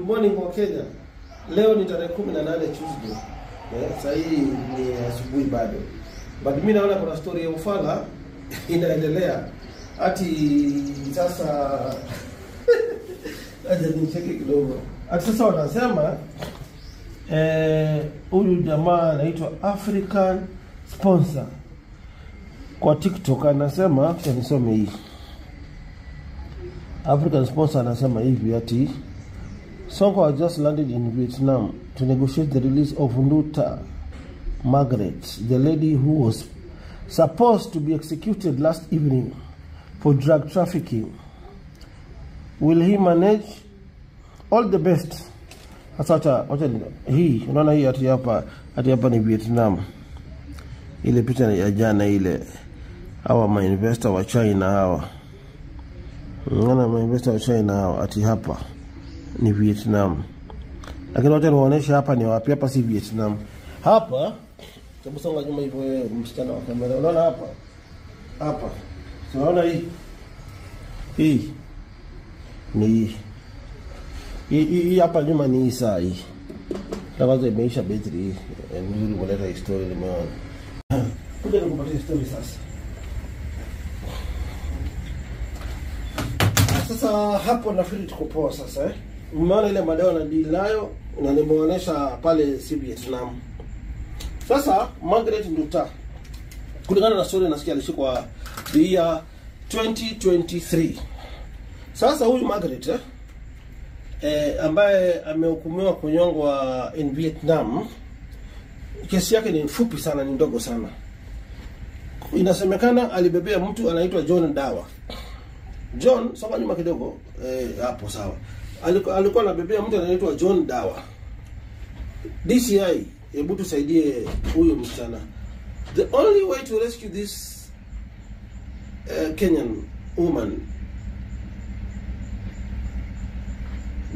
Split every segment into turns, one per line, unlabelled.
Good morning kwa Kenya. Leo ni tarehe 18 Tuesday. Sasa hii ni asubuhi bado. But mimi naona kuna story ya ufala inaendelea. Ati sasa aje nicheke kidogo. Ati sasa wanasema huyu jamaa anaitwa African Sponsor kwa TikTok anasema, acha nisome hii. African Sponsor anasema hivi ati Sonko has just landed in Vietnam to negotiate the release of Nduta Margaret, the lady who was supposed to be executed last evening for drug trafficking. Will he manage? All the best. Sasa hii unaona hii ati hapa ni Vietnam. Ile picha ya jana ile hawa ma investor wa China hawa. Unaona ma investor wa China hawa ati hapa ni Vietnam. Lakini wacha niwaoneshe hapa ni wapi. Hapa si Vietnam. Hapa sababu songa nyuma hivyo msichana wa kamera. Unaona hapa? Hapa. Unaona hii? Hii ni hii hapa nyuma ni saa hii. Kwanza imeisha battery nzuri kuleta historia nimeona. Kuja nikupatie story sasa. Sasa hapo nafikiri tuko poa sasa Umeona ile madawa na deal nayo na nimeonyesha pale si Vietnam. Sasa Margaret Nduta kulingana na story nasikia alishikwa the year 2023. Sasa huyu Margaret ambaye amehukumiwa kunyongwa in Vietnam, kesi yake ni fupi sana, ni ndogo sana. Inasemekana alibebea mtu anaitwa John Dawa. John, soma nyuma kidogo hapo sawa. Alikuwa anabebea mtu anaitwa John Dawa. DCI, hebu tusaidie huyo msichana. The only way to rescue this Kenyan woman,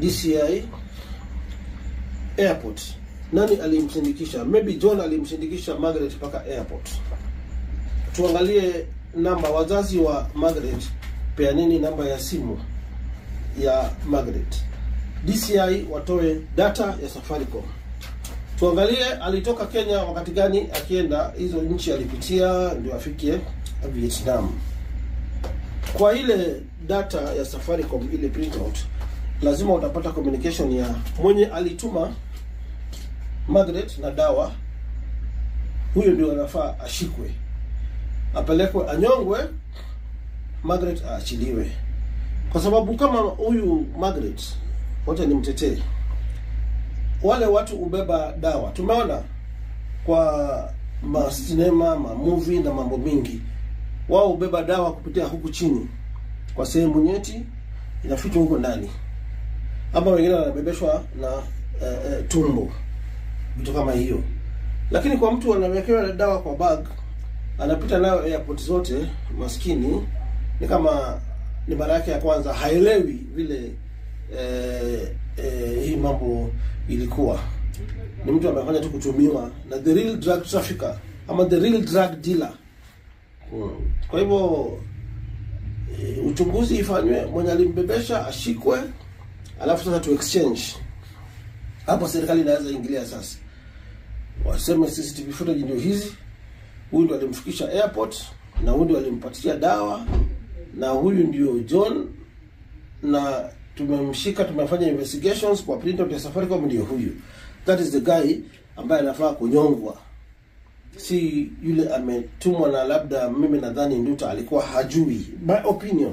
DCI airport. Nani alimsindikisha? Maybe John alimsindikisha Margaret paka airport. Tuangalie namba wazazi wa Margaret, peaneni namba ya simu ya Margaret. DCI watoe data ya Safaricom. Tuangalie alitoka Kenya wakati gani akienda hizo nchi alipitia ndio afikie Vietnam. Kwa ile data ya Safaricom ile printout lazima utapata communication ya mwenye alituma Margaret na Dawa. Huyo ndio anafaa ashikwe, apelekwe, anyongwe, Margaret aachiliwe. Kwa sababu kama huyu Margaret wote ni mtetee, wale watu ubeba dawa. Tumeona kwa sinema, movie na mambo mingi, wao ubeba dawa kupitia huku chini kwa sehemu nyeti, inafichwa huko ndani. Ama wengine wanabebeshwa na tumbo, vitu kama hiyo. Lakini kwa mtu anawekewa dawa kwa bag, anapita nayo airport zote, maskini ni kama ni mara yake ya kwanza, haelewi vile hii mambo ilikuwa. Ni mtu amefanya tu kutumiwa na the real drug trafficker ama the real drug dealer. Kwa hivyo uchunguzi ifanywe, mwenye alimbebesha ashikwe, alafu sasa tu exchange. Hapo serikali inaweza ingilia sasa. Waseme CCTV footage ndio hizi. Huyu ndio alimfikisha airport, na huyu ndio alimpatia dawa, na huyu ndio John, na tumemshika, tumefanya investigations kwa printout ya Safaricom, ndio huyu. That is the guy ambaye anafaa kunyongwa. Si yule ametumwa na labda mimi nadhani Nduta alikuwa hajui. My opinion.